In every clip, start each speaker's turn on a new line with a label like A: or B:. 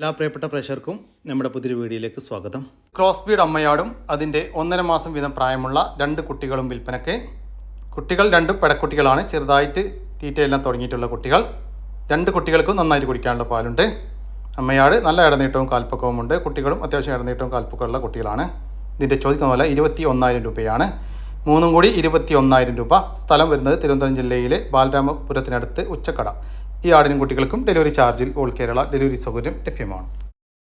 A: എല്ലാ പ്രിയപ്പെട്ട പ്രേക്ഷകർക്കും നമ്മുടെ പുതിയൊരു വീഡിയോയിലേക്ക് സ്വാഗതം. ക്രോസ് ബീഡ് അമ്മയാടും അതിൻ്റെ 1.5 മാസം വീതം പ്രായമുള്ള 2 കുട്ടികളും വിൽപ്പനയ്ക്ക്. കുട്ടികൾ 2 പെടക്കുട്ടികളാണ്. ചെറുതായിട്ട് തീറ്റയെല്ലാം തുടങ്ങിയിട്ടുള്ള കുട്ടികൾ. 2 കുട്ടികൾക്കും നന്നായിട്ട് കുടിക്കാനുള്ള പാലുണ്ട്. അമ്മയാട് നല്ല ഇടനീട്ടവും കാൽപ്പക്കവുമുണ്ട്. കുട്ടികളും അത്യാവശ്യം ഇടനീട്ടവും കാൽപ്പക്കമുള്ള കുട്ടികളാണ്. ഇതിൻ്റെ ചോദിക്കുന്ന പോലെ 21,000 രൂപയാണ്. മൂന്നും കൂടി 21,000 രൂപ. സ്ഥലം വരുന്നത് തിരുവനന്തപുരം ജില്ലയിലെ ബാലരാമപുരത്തിനടുത്ത് ഉച്ചക്കട. ഈ ആടിനും കുട്ടികൾക്കും ഡെലിവറി ചാർജിൽ ഓൾ കേരള ഡെലിവറി സൗകര്യം ലഭ്യമാണ്.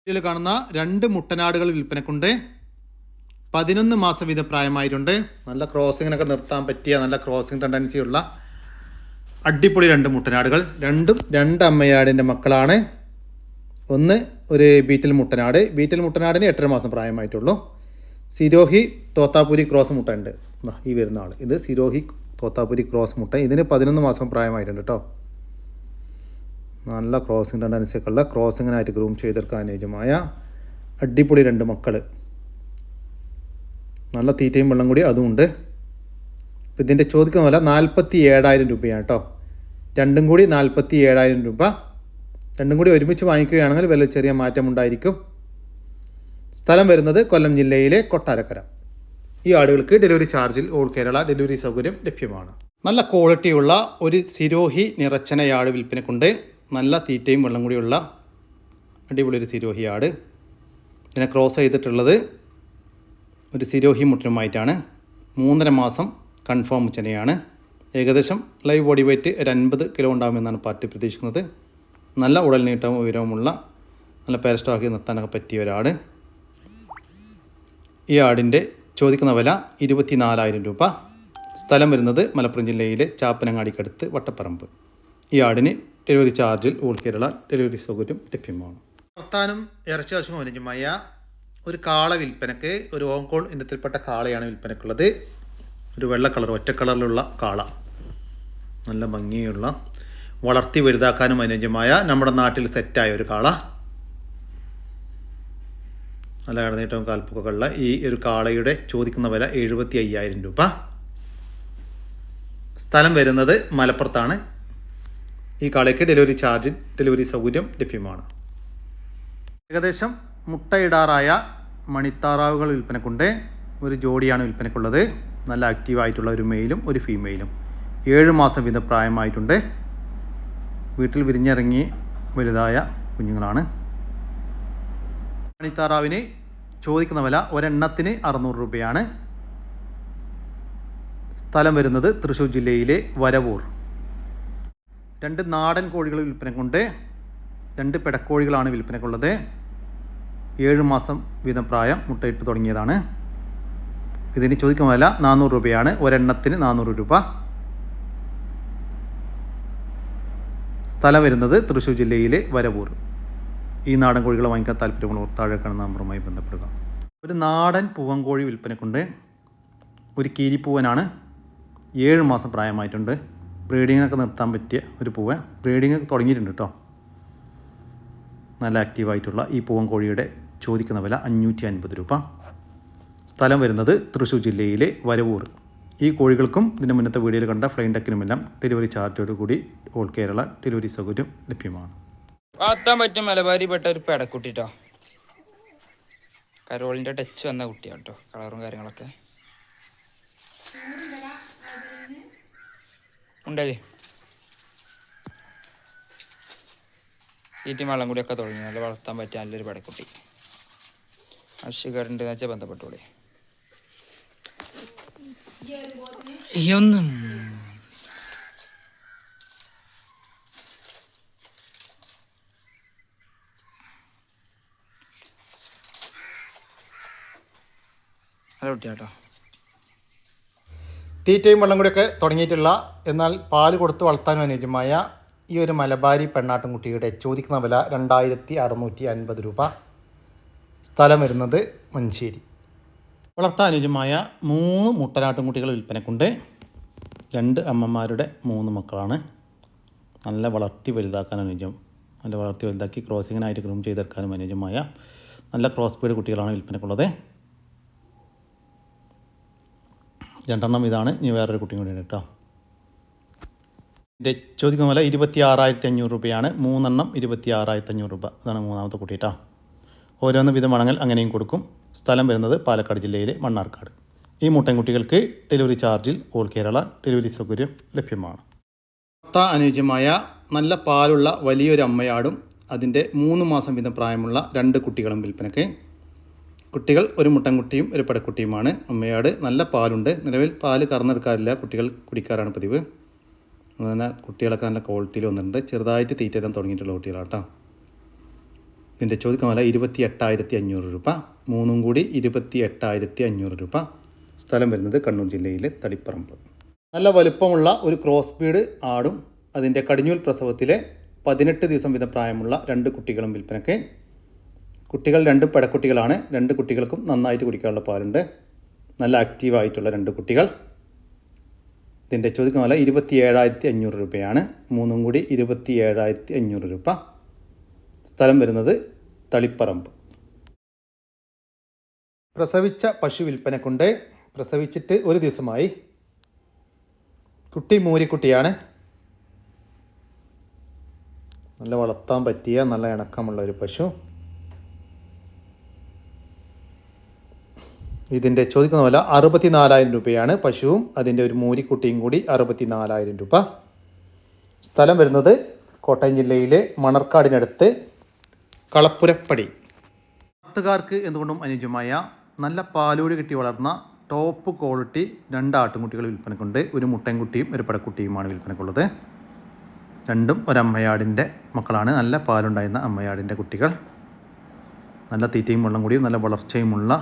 A: ഇതിൽ കാണുന്ന 2 മുട്ടനാടുകൾ വിൽപ്പനക്കുണ്ട്. 11 മാസം വീതം പ്രായമായിട്ടുണ്ട്. നല്ല ക്രോസിങ്ങിനൊക്കെ നിർത്താൻ പറ്റിയ നല്ല ക്രോസിങ് ടെൻഡൻസിയുള്ള അടിപൊളി 2 മുട്ടനാടുകൾ. രണ്ടും 2 അമ്മയാടിൻ്റെ മക്കളാണ്. ഒന്ന് ഒരു ബീറ്റൽ മുട്ടനാട്. ബീറ്റൽ മുട്ടനാടിന് 8.5 മാസം പ്രായമായിട്ടുള്ളൂ. സിരോഹി തോത്താപുരി ക്രോസ് മുട്ട ഉണ്ട്. ഈ വരുന്ന ആൾ ഇത് സിരോഹി തോത്താപുരി ക്രോസ് മുട്ട. ഇതിന് 11 മാസം പ്രായമായിട്ടുണ്ട് കേട്ടോ. നല്ല ക്രോസിങ് ടെൻഡൻസിയൊക്കെയുള്ള ക്രോസിങ്ങിനായിട്ട് ഗ്രൂം ചെയ്തെടുക്കാൻ അനുയോജ്യമായ അടിപൊളി 2 മക്കൾ. നല്ല തീറ്റയും വെള്ളം കൂടി അതുമുണ്ട്. അപ്പോൾ ഇതിൻ്റെ ചോദിക്കുന്ന വില 47,000 രൂപയാണ് കേട്ടോ. രണ്ടും കൂടി 47,000 രൂപ. രണ്ടും കൂടി ഒരുമിച്ച് വാങ്ങിക്കുകയാണെങ്കിൽ വില ചെറിയ മാറ്റമുണ്ടായിരിക്കും. സ്ഥലം വരുന്നത് കൊല്ലം ജില്ലയിലെ കൊട്ടാരക്കര. ഈ ആടുകൾക്ക് ഡെലിവറി ചാർജിൽ ഓൾ കേരള ഡെലിവറി സൗകര്യം ലഭ്യമാണ്. നല്ല ക്വാളിറ്റിയുള്ള ഒരു സിരോഹി നിറച്ചനയാട് വിൽപ്പനക്കുണ്ട്. നല്ല തീറ്റയും വെള്ളം കൂടിയുള്ള അടിപൊളി ഒരു സിരോഹി ആട്. ഇതിനെ ക്രോസ് ചെയ്തിട്ടുള്ളത് ഒരു സിരോഹി മുട്ടനുമായിട്ടാണ്. 3.5 മാസം കൺഫേം ചെനയാണ്. ഏകദേശം ലൈവ് ബോഡി വെയ്റ്റ് ഒരു 50 കിലോ ഉണ്ടാകുമെന്നാണ് പാർട്ടി പ്രതീക്ഷിക്കുന്നത്. നല്ല ഉടൽ നീട്ടവും ഉയരവുമുള്ള നല്ല പേരസ്റ്റോക്കി നിർത്താനൊക്കെ പറ്റിയ ഒരാട്. ഈ ആടിൻ്റെ ചോദിക്കുന്ന വില 24,000 രൂപ. സ്ഥലം വരുന്നത് മലപ്പുറം ജില്ലയിലെ ചാപ്പനങ്ങാടിക്കടുത്ത് വട്ടപ്പറമ്പ്. ഈ ആടിന് ഡെലിവറി ചാർജിൽ ഓൾ കേരള ഡെലിവറി സൗകര്യം ലഭ്യമാണ്. വളർത്താനും ഇറച്ചിയാവശ്യം അനുയോജ്യമായ ഒരു കാള വിൽപ്പനക്ക്. ഒരു ഹോങ്കോങ് ഇനത്തിൽപ്പെട്ട കാളയാണ് വിൽപ്പനക്കുള്ളത്. ഒരു വെള്ള കളർ ഒറ്റ കളറിലുള്ള കാള. നല്ല ഭംഗിയുള്ള വളർത്തി വലുതാക്കാനും അനുയോജ്യമായ നമ്മുടെ നാട്ടിൽ സെറ്റായ ഒരു കാള. നല്ല ഇടനീട്ടവും കാൽപ്പൊക്കെ ഉള്ള ഈ ഒരു കാളയുടെ ചോദിക്കുന്ന വില 75,000 രൂപ. സ്ഥലം വരുന്നത് മലപ്പുറത്താണ്. ഈ കാളയ്ക്ക് ഡെലിവറി ചാർജിൽ ഡെലിവറി സൗകര്യം ലഭ്യമാണ്. ഏകദേശം മുട്ടയിടാറായ മണിത്താറാവുകൾ വിൽപ്പനക്കുണ്ട്. ഒരു ജോഡിയാണ് വിൽപ്പനക്കുള്ളത്. നല്ല ആക്റ്റീവായിട്ടുള്ള ഒരു മെയിലും ഒരു ഫീമെയിലും. 7 മാസം വീതം പ്രായമായിട്ടുണ്ട്. വീട്ടിൽ വിരിഞ്ഞിറങ്ങി വലുതായ കുഞ്ഞുങ്ങളാണ്. മണിത്താറാവിന് ചോദിക്കുന്ന വില ഒരെണ്ണത്തിന് 600 രൂപയാണ്. സ്ഥലം വരുന്നത് തൃശ്ശൂർ ജില്ലയിലെ വരവൂർ. 2 നാടൻ കോഴികൾ വിൽപ്പനക്കുണ്ട്. 2 പെടക്കോഴികളാണ് വിൽപ്പനക്കുള്ളത്. 7 മാസം വീതം പ്രായം മുട്ടയിട്ട് തുടങ്ങിയതാണ്. ഇതിന് ചോദിക്കുന്ന വില 400 രൂപയാണ്. ഒരെണ്ണത്തിന് 400 രൂപ. സ്ഥലം വരുന്നത് തൃശ്ശൂർ ജില്ലയിലെ വരവൂർ. ഈ നാടൻ കോഴികളെ വാങ്ങിക്കാൻ താല്പര്യമുള്ളവർ താഴെ കാണുന്ന നമ്പറുമായി ബന്ധപ്പെടുക. ഒരു നാടൻ പൂവൻകോഴി വിൽപ്പനക്കുണ്ട്. ഒരു കീരിപ്പൂവനാണ്. 7 മാസം പ്രായമായിട്ടുണ്ട്. ബ്രീഡിങ്ങൊക്കെ നിർത്താൻ പറ്റിയ ഒരു പൂവൻ. ബ്രീഡിങ് തുടങ്ങിയിട്ടുണ്ട് കേട്ടോ. നല്ല ആക്റ്റീവായിട്ടുള്ള ഈ പൂവൻ കോഴിയുടെ ചോദിക്കുന്ന വില 550 രൂപ. സ്ഥലം വരുന്നത് തൃശ്ശൂർ ജില്ലയിലെ വരവൂർ. ഈ കോഴികൾക്കും ഇതിൻ്റെ മുന്നത്തെ വീഡിയോയിൽ കണ്ട ഫ്ലൈൻ ഡക്കിനുമെല്ലാം ഡെലിവറി ചാർജോടുകൂടി ഓൾ കേരള ഡെലിവറി സൗകര്യം ലഭ്യമാണ്.
B: വളർത്താൻ പറ്റും മലബാരിപ്പെട്ട ഒരു പെടക്കുട്ടി കേട്ടോ. കരോളിൻ്റെ ടച്ച് വന്ന കുട്ടിയാണ് കേട്ടോ. കളറും കാര്യങ്ങളൊക്കെ ഉണ്ടല്ലേ. തീറ്റയും വെള്ളം കൂടിയൊക്കെ തുടങ്ങി. നല്ല വളർത്താൻ പറ്റിയ നല്ലൊരു പെടക്കുട്ടി. ആവശ്യക്കാരുണ്ടെന്ന് വെച്ചാൽ ബന്ധപ്പെട്ടോളെ. ഒന്നും നല്ല കുട്ടിയാട്ടോ.
A: തീറ്റയും വെള്ളം കൂടിയൊക്കെ തുടങ്ങിയിട്ടുള്ള എന്നാൽ പാല് കൊടുത്ത് വളർത്താനും അനുയോജ്യമായ ഈ ഒരു മലബാരി പെണ്ണാട്ടുംകുട്ടിയുടെ ചോദിക്കുന്ന വില 2,650 രൂപ. സ്ഥലം വരുന്നത് മഞ്ചേരി. വളർത്താൻ അനുയോജ്യമായ 3 മുട്ടനാട്ടുംകുട്ടികൾ വിൽപ്പനക്കുണ്ട്. 2 അമ്മമാരുടെ 3 മക്കളാണ്. നല്ല വളർത്തി വലുതാക്കാൻ അനുയോജ്യം. നല്ല വളർത്തി വലുതാക്കി ക്രോസിങ്ങിനായിട്ട് ഗ്രൂം ചെയ്തെടുക്കാനും അനുയോജ്യമായ നല്ല ക്രോസ് ബീഡ് കുട്ടികളാണ് വിൽപ്പനക്കുള്ളത്. 2 ഇതാണ്. ഇനി വേറൊരു കുട്ടിയും കൂടിയാണ് കേട്ടോ. ചോദിക്കുന്ന വില 26,500 രൂപയാണ്. 3 എണ്ണം 26,500 രൂപ. അതാണ് മൂന്നാമത്തെ കുട്ടി കേട്ടോ. ഓരോന്ന് വിധമാണെങ്കിൽ അങ്ങനെയും കൊടുക്കും. സ്ഥലം വരുന്നത് പാലക്കാട് ജില്ലയിലെ മണ്ണാർക്കാട്. ഈ മുട്ടൻകുട്ടികൾക്ക് ഡെലിവറി ചാർജിൽ ഓൾ കേരള ഡെലിവറി സൗകര്യം ലഭ്യമാണ്. അനുയോജ്യമായ നല്ല പാലുള്ള വലിയൊരു അമ്മയാടും അതിൻ്റെ 3 മാസം വീതം പ്രായമുള്ള 2 കുട്ടികളും വിൽപ്പനയ്ക്ക്. കുട്ടികൾ ഒരു മുട്ടൻകുട്ടിയും ഒരു പടക്കുട്ടിയുമാണ്. അമ്മയാട് നല്ല പാലുണ്ട്. നിലവിൽ പാല് കറന്നെടുക്കാറില്ല, കുട്ടികൾ കുടിക്കാറാണ് പതിവ്. അതുതന്നെ കുട്ടികളൊക്കെ നല്ല ക്വാളിറ്റിയിൽ വന്നിട്ടുണ്ട്. ചെറുതായിട്ട് തീറ്റയെല്ലാം തുടങ്ങിയിട്ടുള്ള കുട്ടികളാണ് കേട്ടോ. ഇതിൻ്റെ ചോദിക്കുന്ന വില 28,500 രൂപ. 3 കൂടി 28,500 രൂപ. സ്ഥലം വരുന്നത് കണ്ണൂർ ജില്ലയിലെ തളിപ്പറമ്പ്. നല്ല വലുപ്പമുള്ള ഒരു ക്രോസ് ബീഡ് ആടും അതിൻ്റെ കടിഞ്ഞൂൽ പ്രസവത്തിലെ 18 ദിവസം വീതം പ്രായമുള്ള 2 കുട്ടികളും വിൽപ്പനയ്ക്ക്. കുട്ടികൾ 2 പടക്കുട്ടികളാണ്. 2 കുട്ടികൾക്കും നന്നായിട്ട് കുടിക്കാനുള്ള പാലുണ്ട്. നല്ല ആക്റ്റീവായിട്ടുള്ള 2 കുട്ടികൾ. ഇതിൻ്റെ ചോദിക്കുന്ന വില 27,500 രൂപയാണ്. 3 കൂടി 27,500 രൂപ. സ്ഥലം വരുന്നത് തളിപ്പറമ്പ്. പ്രസവിച്ച പശു വിൽപ്പനക്കുണ്ട്. പ്രസവിച്ചിട്ട് 1 ദിവസമായി. കുട്ടി മൂരിക്കുട്ടിയാണ്. നല്ല വളർത്താൻ പറ്റിയ നല്ല ഇണക്കമുള്ള ഒരു പശു. ഇതിൻ്റെ ചോദിക്കുന്ന വില 64,000 രൂപയാണ്. പശുവും അതിൻ്റെ ഒരു മൂരിക്കുട്ടിയും കൂടി 64,000 രൂപ. സ്ഥലം വരുന്നത് കോട്ടയം ജില്ലയിലെ മണർക്കാടിനടുത്ത് കളപ്പുരപ്പടി. നാട്ടുകാർക്ക് എന്തുകൊണ്ടും അനുയോജ്യമായ നല്ല പാലോട് കിട്ടി വളർന്ന ടോപ്പ് ക്വാളിറ്റി 2 ആട്ടുംകുട്ടികൾ വിൽപ്പനക്കുണ്ട്. ഒരു മുട്ടൻകുട്ടിയും ഒരു പടക്കുട്ടിയുമാണ് വിൽപ്പനക്കുള്ളത്. രണ്ടും ഒരമ്മയാടിൻ്റെ മക്കളാണ്. നല്ല പാലുണ്ടായിരുന്ന അമ്മയാടിൻ്റെ കുട്ടികൾ. നല്ല തീറ്റയും വെള്ളം കൂടിയും നല്ല വളർച്ചയുമുള്ള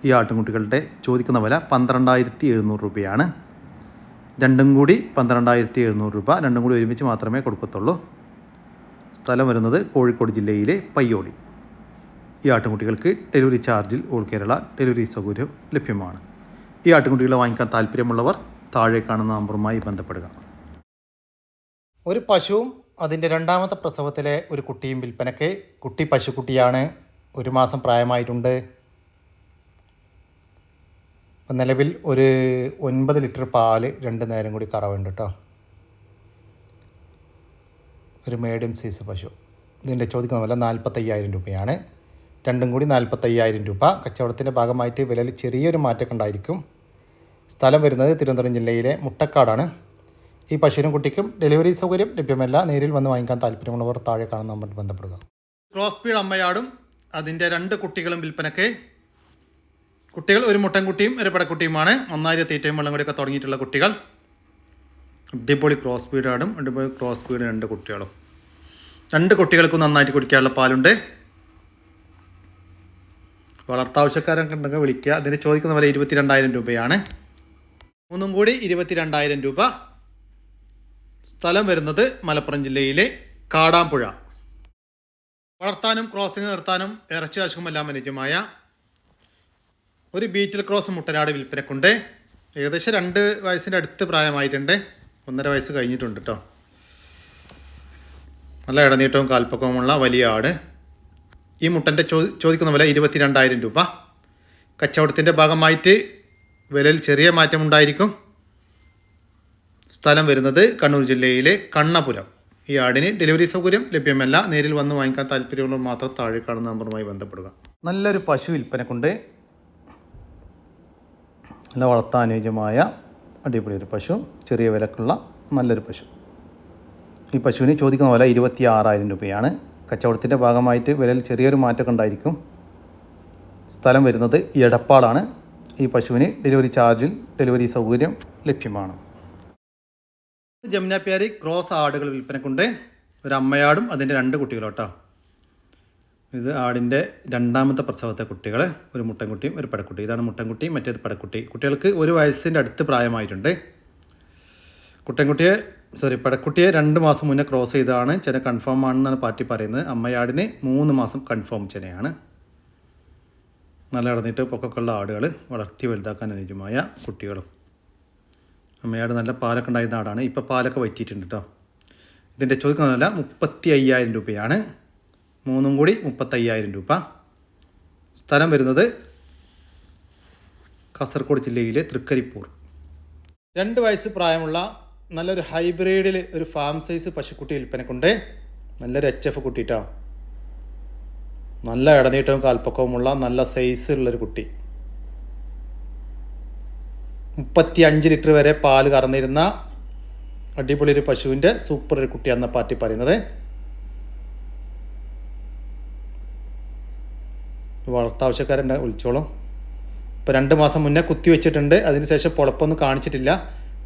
A: ഈ ആട്ടുംകുട്ടികളുടെ ചോദിക്കുന്ന വില 12,700 രൂപയാണ്. 2 കൂടി 12,700 രൂപ. 2 കൂടി ഒരുമിച്ച് മാത്രമേ കൊടുക്കത്തുള്ളൂ. സ്ഥലം വരുന്നത് കോഴിക്കോട് ജില്ലയിലെ പയ്യോളി. ഈ ആട്ടുംകുട്ടികൾക്ക് ഡെലിവറി ചാർജിൽ ഓൾ കേരള ഡെലിവറി സൗകര്യം ലഭ്യമാണ്. ഈ ആട്ടുംകുട്ടികളെ വാങ്ങിക്കാൻ താല്പര്യമുള്ളവർ താഴെ കാണുന്ന നമ്പറുമായി ബന്ധപ്പെടുക. ഒരു പശുവും അതിൻ്റെ 2ാമത്തെ പ്രസവത്തിലെ ഒരു കുട്ടിയും വിൽപ്പനയ്ക്ക്. കുട്ടി പശുക്കുട്ടിയാണ്. 1 മാസം പ്രായമായിട്ടുണ്ട്. നിലവിൽ ഒരു 9 ലിറ്റർ പാല് 2 നേരം കൂടി കറവുണ്ട് കേട്ടോ. ഒരു മീഡിയം സൈസ് പശു. ഇതിൻ്റെ ചോദിക്കുന്ന വില 45,000 രൂപയാണ്. 2 കൂടി 45,000 രൂപ. കച്ചവടത്തിൻ്റെ ഭാഗമായിട്ട് വിലയിൽ ചെറിയൊരു മാറ്റമൊക്കെ ഉണ്ടായിരിക്കും. സ്ഥലം വരുന്നത് തിരുവനന്തപുരം ജില്ലയിലെ മുട്ടക്കാടാണ്. ഈ പശുവിനും കുട്ടിക്കും ഡെലിവറി സൗകര്യം ലഭ്യമല്ല. നേരിൽ വന്ന് വാങ്ങിക്കാൻ താല്പര്യമുള്ളവർ താഴെ കാണുന്ന നമ്പറിൽ ബന്ധപ്പെടുക. ക്രോസ് ബീഡ് അമ്മയാടും അതിൻ്റെ 2 കുട്ടികളും വിൽപ്പനയ്ക്ക്. കുട്ടികൾ ഒരു മുട്ടൻകുട്ടിയും ഒരു പടക്കുട്ടിയുമാണ്. നന്നായി തീറ്റയും വെള്ളം കൂടിയൊക്കെ തുടങ്ങിയിട്ടുള്ള കുട്ടികൾ. അടിപൊളി ക്രോസ് ബീഡ് ആടും അടിപൊളി ക്രോസ് ബീഡ് 2 കുട്ടികളും. 2 കുട്ടികൾക്കും നന്നായിട്ട് കുടിക്കാനുള്ള പാലുണ്ട്. വളർത്താവശ്യക്കാരൊക്കെ ഉണ്ടെങ്കിൽ വിളിക്കുക. അതിന് ചോദിക്കുന്ന വില 22,000 രൂപയാണ്. 3 കൂടി 22,000 രൂപ. സ്ഥലം വരുന്നത് മലപ്പുറം ജില്ലയിലെ കാടാമ്പുഴ. വളർത്താനും ക്രോസിങ് നിർത്താനും ഇറച്ചി ആവശ്യമെല്ലാം അനുയോജ്യമായ ഒരു ബീറ്റിൽ ക്രോസ് മുട്ടനാട് വിൽപ്പനക്കുണ്ട്. ഏകദേശം 2 വയസ്സിൻ്റെ അടുത്ത് പ്രായമായിട്ടുണ്ട്. 1.5 വയസ്സ് കഴിഞ്ഞിട്ടുണ്ട് കേട്ടോ. നല്ല ഇടനീട്ടവും കാൽപ്പക്കവുമുള്ള വലിയ ആട്. ഈ മുട്ടൻ്റെ ചോദിക്കുന്ന വില 22,000 രൂപ. കച്ചവടത്തിൻ്റെ ഭാഗമായിട്ട് വിലയിൽ ചെറിയ മാറ്റമുണ്ടായിരിക്കും. സ്ഥലം വരുന്നത് കണ്ണൂർ ജില്ലയിലെ കണ്ണപുരം. ഈ ആടിന് ഡെലിവറി സൗകര്യം ലഭ്യമല്ല. നേരിൽ വന്ന് വാങ്ങിക്കാൻ താല്പര്യമുള്ളവർ മാത്രം താഴെ കാണുന്ന നമ്പറുമായി ബന്ധപ്പെടുക. നല്ലൊരു പശു വിൽപ്പനക്കുണ്ട്. നല്ല വളർത്താൻ അനുയോജ്യമായ അടിപൊളി ഒരു പശു. ചെറിയ വിലക്കുള്ള നല്ലൊരു പശു. ഈ പശുവിന് ചോദിക്കുന്ന വില 26,000 രൂപയാണ്. കച്ചവടത്തിൻ്റെ ഭാഗമായിട്ട് വിലയിൽ ചെറിയൊരു മാറ്റമൊക്കെ ഉണ്ടായിരിക്കും. സ്ഥലം വരുന്നത് എടപ്പാളാണ്. ഈ പശുവിന് ഡെലിവറി ചാർജിൽ ഡെലിവറി സൗകര്യം ലഭ്യമാണ്. ജമുനാപ്യാരി ക്രോസ് ആടുകൾ വിൽപ്പനക്കുണ്ട്. ഒരു അമ്മയാടും അതിൻ്റെ 2 കുട്ടികളും കേട്ടോ. ഇത് ആടിൻ്റെ 2ാമത്തെ പ്രസവത്തെ കുട്ടികൾ. ഒരു മുട്ടൻകുട്ടിയും ഒരു പടക്കുട്ടി. ഇതാണ് മുട്ടൻകുട്ടി, മറ്റേത് പടക്കുട്ടി. കുട്ടികൾക്ക് 1 വയസ്സിൻ്റെ അടുത്ത് പ്രായമായിട്ടുണ്ട്. പടക്കുട്ടിയെ 2 മാസം മുന്നേ ക്രോസ് ചെയ്തതാണ്. ചെന കൺഫേം ആണെന്നാണ് പാർട്ടി പറയുന്നത്. അമ്മയാടിന് 3 മാസം കൺഫേം ചെനയാണ്. നല്ല ഇടന്നിട്ട് പൊക്കമുള്ള ആടുകൾ. വളർത്തി വലുതാക്കാൻ അനുയോജ്യമായ കുട്ടികളും. അമ്മയാട് നല്ല പാലൊക്കെ ഉണ്ടായിരുന്ന ആടാണ്. ഇപ്പോൾ പാലൊക്കെ വറ്റിയിട്ടുണ്ട് കേട്ടോ. ഇതിൻ്റെ ചോദിക്കുന്ന വില 35,000 രൂപയാണ്. 3 കൂടി 35,000 രൂപ. സ്ഥലം വരുന്നത് കാസർഗോഡ് ജില്ലയിലെ തൃക്കരിപ്പൂർ. 2 വയസ്സ് പ്രായമുള്ള നല്ലൊരു ഹൈബ്രിഡിൽ ഒരു ഫാം സൈസ് പശുക്കുട്ടി വിൽപ്പനക്കുണ്ട്. നല്ലൊരു HF കുട്ടി കേട്ടോ. നല്ല ഇടനീട്ടവും കാൽപ്പക്കവുമുള്ള നല്ല സൈസുള്ളൊരു കുട്ടി. 35 ലിറ്റർ വരെ പാല് കറന്നിരുന്ന അടിപൊളി ഒരു പശുവിൻ്റെ സൂപ്പർ ഒരു കുട്ടിയാണെന്ന പാർട്ടി പറയുന്നത്. വളർത്താവശ്യക്കാരുണ്ട്, വിളിച്ചോളും. ഇപ്പോൾ 2 മാസം മുന്നേ കുത്തി വെച്ചിട്ടുണ്ട്. അതിനുശേഷം പൊളപ്പൊന്നും കാണിച്ചിട്ടില്ല.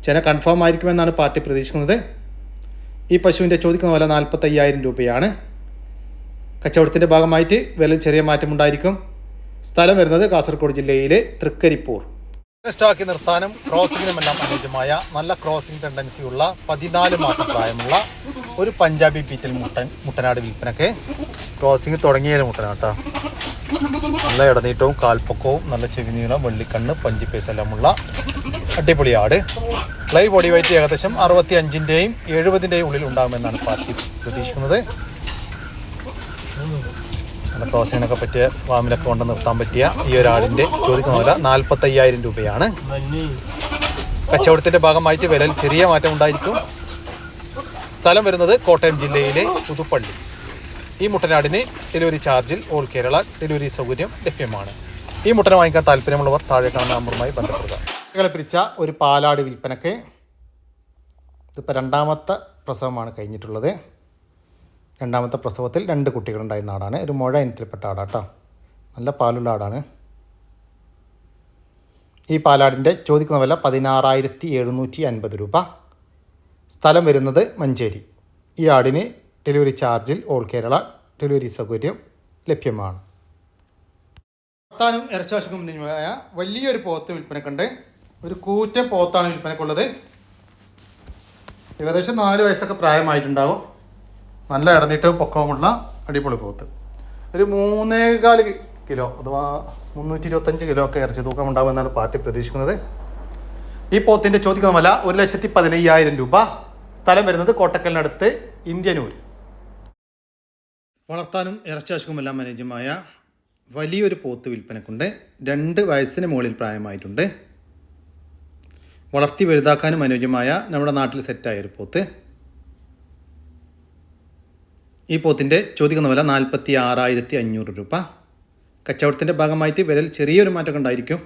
A: ചെന കൺഫേം ആയിരിക്കുമെന്നാണ് പാർട്ടി പ്രതീക്ഷിക്കുന്നത്. ഈ പശുവിൻ്റെ ചോദിക്കുന്ന വില 45,000 രൂപയാണ്. കച്ചവടത്തിൻ്റെ ഭാഗമായിട്ട് വില ചെറിയ മാറ്റമുണ്ടായിരിക്കും. സ്ഥലം വരുന്നത് കാസർഗോഡ് ജില്ലയിലെ തൃക്കരിപ്പൂർ. സ്റ്റോക്കി നിർത്താനും ക്രോസിങ്ങിനുമെല്ലാം അനുയോജ്യമായ നല്ല ക്രോസിംഗ് ടെൻഡൻസിയുള്ള 14 മാസം പ്രായമുള്ള ഒരു പഞ്ചാബി ബീറ്റൽ മുട്ടനാട് വിൽപ്പനക്ക്. ക്രോസിംഗ് തുടങ്ങിയ മുട്ടനാട്ടോ. നല്ല ഇടനീട്ടവും കാൽപ്പൊക്കവും നല്ല ചെവിനീളം വെള്ളിക്കണ്ണ് പഞ്ചിപ്പേസ് എല്ലാമുള്ള അടിപൊളി ആട്. ലൈവ് ബോഡി വെയിറ്റ് ഏകദേശം 65-ൻ്റെയും 70-ൻ്റെയും ഉള്ളിൽ ഉണ്ടാകുമെന്നാണ് പാർട്ടി പ്രതീക്ഷിക്കുന്നത്. നല്ല ക്രോസിങ്ങിനൊക്കെ പറ്റിയ ഫാമിലൊക്കെ കൊണ്ട് നിർത്താൻ പറ്റിയ ഈ ഒരാടിൻ്റെ ചോദിക്കുന്ന വില 45,000 രൂപയാണ്. കച്ചവടത്തിൻ്റെ ഭാഗമായിട്ട് വിലയിൽ ചെറിയ മാറ്റം ഉണ്ടായിരിക്കും. സ്ഥലം വരുന്നത് കോട്ടയം ജില്ലയിലെ പുതുപ്പള്ളി. ഈ മുട്ടനാടിന് ഡെലിവറി ചാർജിൽ ഓൾ കേരള ഡെലിവറി സൗകര്യം ലഭ്യമാണ്. ഈ മുട്ടനെ വാങ്ങിക്കാൻ താല്പര്യമുള്ളവർ താഴെ കാണുന്ന നമ്പറുമായി ബന്ധപ്പെടുക. കുട്ടികളെ പിരിച്ച ഒരു പാലാട് വിൽപ്പനക്ക്. ഇതിപ്പോൾ 2ാമത്തെ പ്രസവമാണ് കഴിഞ്ഞിട്ടുള്ളത്. 2ാമത്തെ പ്രസവത്തിൽ 2 കുട്ടികളുണ്ടായിരുന്ന ആടാണ്. ഒരു മുഴ ഇനത്തിൽപ്പെട്ട ആടാട്ടോ. നല്ല പാലുള്ള ആടാണ്. ഈ പാലാടിൻ്റെ ചോദിക്കുന്ന വില 16,750 രൂപ. സ്ഥലം വരുന്നത് മഞ്ചേരി. ഈ ആടിന് ഡെലിവറി ചാർജിൽ ഓൾ കേരള ഡെലിവറി സൗകര്യം ലഭ്യമാണ്. വർത്താനും ഇറച്ചാശുക്കും മുന്നിലുമായ വലിയൊരു പോത്ത് വിൽപ്പനക്കുണ്ട്. ഒരു കൂറ്റൻ പോത്താണ് വിൽപ്പനക്കുള്ളത്. ഏകദേശം 4 വയസ്സൊക്കെ പ്രായമായിട്ടുണ്ടാവും. നല്ല ഇടനീട്ടവും പൊക്കവുമുള്ള അടിപൊളി പോത്ത്. ഒരു 3.25 കിലോ അഥവാ 325 കിലോ ഒക്കെ ഇറച്ചി തൂക്കം ഉണ്ടാകുമെന്നാണ് പാർട്ടി പ്രതീക്ഷിക്കുന്നത്. ഈ പോത്തിൻ്റെ ചോദിക്കുന്ന വില 1,15,000 രൂപ. സ്ഥലം വരുന്നത് കോട്ടക്കലിനടുത്ത് ഇന്ത്യനൂർ. വളർത്താനും ഇറച്ചാശുക്കുമെല്ലാം അനുയോജ്യമായ വലിയൊരു പോത്ത് വിൽപ്പനക്കുണ്ട്. 2 വയസ്സിന് മുകളിൽ പ്രായമായിട്ടുണ്ട്. വളർത്തി വലുതാക്കാനും അനുയോജ്യമായ നമ്മുടെ നാട്ടിൽ സെറ്റായൊരു പോത്ത്. ഈ പോത്തിൻ്റെ ചോദിക്കുന്ന വില 46,500 രൂപ. കച്ചവടത്തിൻ്റെ ഭാഗമായിട്ട് വിലയിൽ ചെറിയൊരു മാറ്റം ഉണ്ടായിരിക്കും.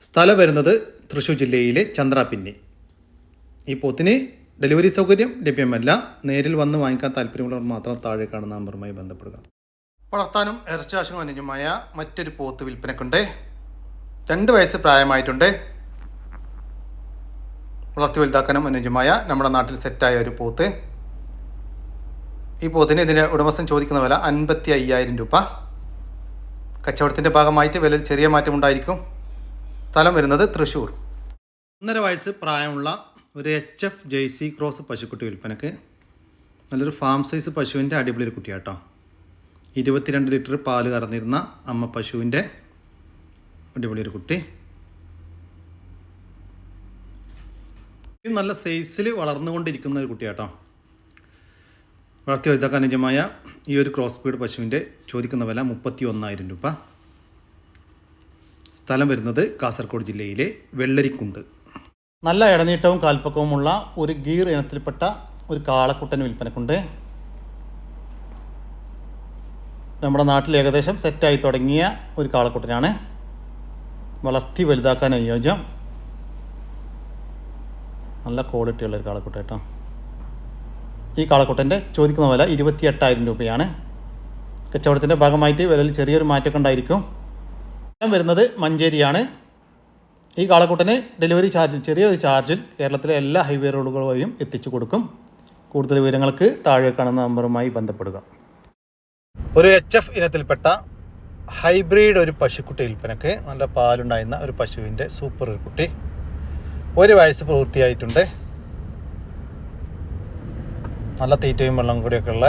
A: സ്ഥലം വരുന്നത് തൃശ്ശൂർ ജില്ലയിലെ ചന്ദ്രാപിന്നി. ഈ പോത്തിന് ഡെലിവറി സൗകര്യം ലഭ്യമല്ല. നേരിൽ വന്ന് വാങ്ങിക്കാൻ താല്പര്യമുള്ളവർ മാത്രം താഴെ കാണുന്ന നമ്പറുമായി ബന്ധപ്പെടുക. വളർത്താനും ഇറച്ചാശും അനുയോജ്യമായ മറ്റൊരു പോത്ത് വിൽപ്പനക്കുണ്ട്. 2 വയസ്സ് പ്രായമായിട്ടുണ്ട്. വളർത്തി വലുതാക്കാനും അനുയോജ്യമായ നമ്മുടെ നാട്ടിൽ സെറ്റായ ഒരു പോത്ത്. ഈ പോത്തിന് ഇതിൻ്റെ ഉടമസ്ഥൻ ചോദിക്കുന്ന വില 55,000 രൂപ. കച്ചവടത്തിൻ്റെ ഭാഗമായിട്ട് വിലയിൽ ചെറിയ മാറ്റമുണ്ടായിരിക്കും. സ്ഥലം വരുന്നത് തൃശ്ശൂർ. 1.5 വയസ്സ് പ്രായമുള്ള ഒരു HF ജേഴ്സി ക്രോസ് പശുക്കുട്ടി വിൽപ്പനക്ക്. നല്ലൊരു ഫാം സൈസ് പശുവിൻ്റെ അടിപൊളി ഒരു കുട്ടിയാട്ടോ. 22 ലിറ്റർ പാല് കറന്നിരുന്ന അമ്മ പശുവിൻ്റെ അടിപൊളി ഒരു കുട്ടി. ഇത് നല്ല സൈസിൽ വളർന്നുകൊണ്ടിരിക്കുന്ന ഒരു കുട്ടിയാട്ടോ. വളർത്തി വലുതാക്കാൻ അനുയോജ്യമായ ഈ ഒരു ക്രോസ് ബീഡ് പശുവിൻ്റെ ചോദിക്കുന്ന വില 31,000 രൂപ. സ്ഥലം വരുന്നത് കാസർഗോഡ് ജില്ലയിലെ വെള്ളരിക്കുണ്ട്. നല്ല ഇടനീട്ടവും കാൽപ്പക്കവുമുള്ള ഒരു ഗീർ ഇനത്തിൽപ്പെട്ട ഒരു കാളക്കുട്ടൻ വിൽപ്പനക്കുണ്ട്. നമ്മുടെ നാട്ടിൽ ഏകദേശം സെറ്റായി തുടങ്ങിയ ഒരു കാളക്കുട്ടനാണ്. വളർത്തി വലുതാക്കാൻ അനുയോജ്യം. നല്ല ക്വാളിറ്റി ഉള്ളൊരു കാളക്കുട്ടൻ കേട്ടോ. ഈ കാളക്കുട്ടൻ്റെ ചോദിക്കുന്ന വില 28,000 രൂപയാണ്. കച്ചവടത്തിൻ്റെ ഭാഗമായിട്ട് വിലയിൽ ചെറിയൊരു മാറ്റമൊക്കെ ഉണ്ടായിരിക്കും. സ്ഥലം വരുന്നത് മഞ്ചേരിയാണ്. ഈ കാളക്കുട്ടന് ഡെലിവറി ചാർജിൽ ചെറിയൊരു ചാർജിൽ കേരളത്തിലെ എല്ലാ ഹൈവേ റോഡുകൾ വഴിയും എത്തിച്ചു കൊടുക്കും. കൂടുതൽ വിവരങ്ങൾക്ക് താഴെ കാണുന്ന നമ്പറുമായി ബന്ധപ്പെടുക. ഒരു HF ഇനത്തിൽപ്പെട്ട ഹൈബ്രിഡ് ഒരു പശുക്കുട്ടി വിൽപ്പനക്ക്. നല്ല പാലുണ്ടായിരുന്ന ഒരു പശുവിൻ്റെ സൂപ്പർ ഒരു കുട്ടി. 1 വയസ്സ് പൂർത്തിയായിട്ടുണ്ട്. നല്ല തീറ്റയും വെള്ളം കൂടിയൊക്കെ ഉള്ള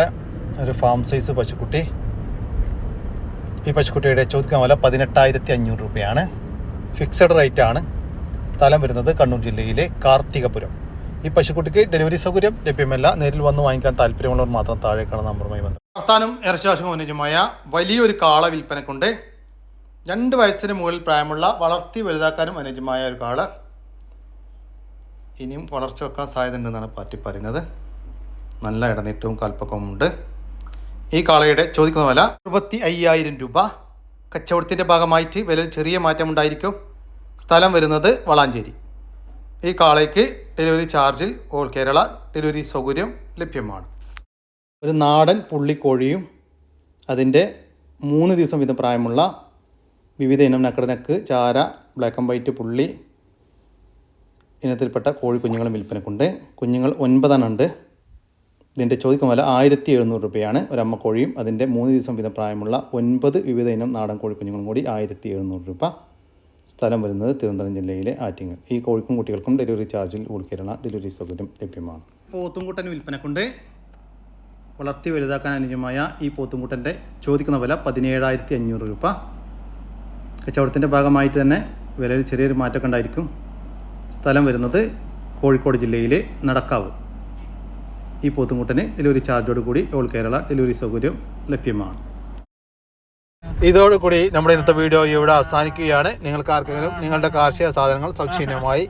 A: ഒരു ഫാം സൈസ് പശുക്കുട്ടി. ഈ പശുക്കുട്ടിയുടെ ചോദിക്കാൻ വില 18,500 രൂപയാണ്. ഫിക്സഡ് റേറ്റ് ആണ്. സ്ഥലം വരുന്നത് കണ്ണൂർ ജില്ലയിലെ കാർത്തികപുരം. ഈ പശുക്കുട്ടിക്ക് ഡെലിവറി സൗകര്യം ലഭ്യമല്ല. നേരിൽ വന്ന് വാങ്ങിക്കാൻ താല്പര്യമുള്ളവർ മാത്രം താഴെ കാണുന്ന നമ്പറുമായി ബന്ധം. വർത്താനും ഇറച്ചാശും അനുയോജ്യമായ വലിയൊരു കാള വിൽപ്പനക്കുണ്ട്. 2 വയസ്സിന് മുകളിൽ പ്രായമുള്ള വളർത്തി വലുതാക്കാനും അനുയോജ്യമായ ഒരു കാള. ഇനിയും വളർച്ച വെക്കാൻ സാധ്യത ഉണ്ടെന്നാണ് പാർട്ടി പറയുന്നത്. നല്ല ഇടനീട്ടവും കാൽപ്പക്കവുമുണ്ട്. ഈ കാളയുടെ ചോദിക്കുന്ന വില 25,000 രൂപ. കച്ചവടത്തിൻ്റെ ഭാഗമായിട്ട് വിലയിൽ ചെറിയ മാറ്റമുണ്ടായിരിക്കും. സ്ഥലം വരുന്നത് വളാഞ്ചേരി. ഈ കാളയ്ക്ക് ഡെലിവറി ചാർജിൽ ഓൾ കേരള ഡെലിവറി സൗകര്യം ലഭ്യമാണ്. ഒരു നാടൻ പുള്ളിക്കോഴിയും അതിൻ്റെ 3 ദിവസം വീതം പ്രായമുള്ള വിവിധ ഇനം നക്കടനക്ക്, ചാര, ബ്ലാക്ക് ആൻഡ് വൈറ്റ് പുള്ളി ഇനത്തിൽപ്പെട്ട കോഴിക്കുഞ്ഞുങ്ങളും വിൽപ്പനക്കുണ്ട്. കുഞ്ഞുങ്ങൾ 9 ഉണ്ട്. ഇതിൻ്റെ ചോദിക്കുന്ന വില 1,700 രൂപയാണ്. ഒരമ്മ കോഴിയും അതിൻ്റെ 3 ദിവസം വീതം പ്രായമുള്ള 9 വിവിധ ഇനം നാടൻ കോഴിക്കുഞ്ഞുങ്ങളും കൂടി 1,700 രൂപ. സ്ഥലം വരുന്നത് തിരുവനന്തപുരം ജില്ലയിലെ ആറ്റിങ്ങൽ. ഈ കോഴിക്കും കുട്ടികൾക്കും ഡെലിവറി ചാർജിൽ ഓൾ കേരള ഡെലിവറി സൗകര്യം ലഭ്യമാണ്. പോത്തുംകുട്ടൻ വിൽപ്പനക്കുണ്ട്. വളർത്തി വലുതാക്കാൻ അനുയോജ്യമായ ഈ പോത്തുംകുട്ടൻ്റെ ചോദിക്കുന്ന വില 17,500 രൂപ. കച്ചവടത്തിൻ്റെ ഭാഗമായിട്ട് തന്നെ വിലയിൽ ചെറിയൊരു മാറ്റമൊക്കെ ഉണ്ടായിരിക്കും. സ്ഥലം വരുന്നത് കോഴിക്കോട് ജില്ലയിലെ നടക്കാവ്. ഈ പോത്തുംകുട്ടന് ഡെലിവറി ചാർജോട് കൂടി ഓൾ കേരള ഡെലിവറി സൗകര്യം ലഭ്യമാണ്. ഇതോടുകൂടി നമ്മുടെ ഇന്നത്തെ വീഡിയോ ഇവിടെ അവസാനിക്കുകയാണ്. നിങ്ങൾക്ക് ആർക്കെങ്കിലും നിങ്ങളുടെ കാർഷിക സാധനങ്ങൾ സൗജന്യമായി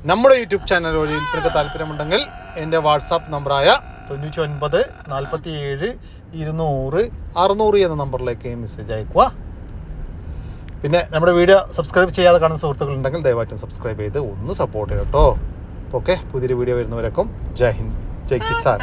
A: നമ്മുടെ യൂട്യൂബ് ചാനൽ വഴി വിൽപ്പനയ്ക്ക് താല്പര്യമുണ്ടെങ്കിൽ എൻ്റെ വാട്സാപ്പ് നമ്പറായ 99 47 200 600 എന്ന നമ്പറിലേക്ക് മെസ്സേജ് അയക്കുക. പിന്നെ നമ്മുടെ വീഡിയോ സബ്സ്ക്രൈബ് ചെയ്യാതെ കാണുന്ന സുഹൃത്തുക്കളുണ്ടെങ്കിൽ ദയവായിട്ടും സബ്സ്ക്രൈബ് ചെയ്ത് ഒന്ന് സപ്പോർട്ട് ചെയ്യട്ടോ. ഓക്കെ, പുതിയൊരു വീഡിയോ വരുന്നവരേക്കും ജയ് ഹിന്ദ്, ജയ് കിസാൻ.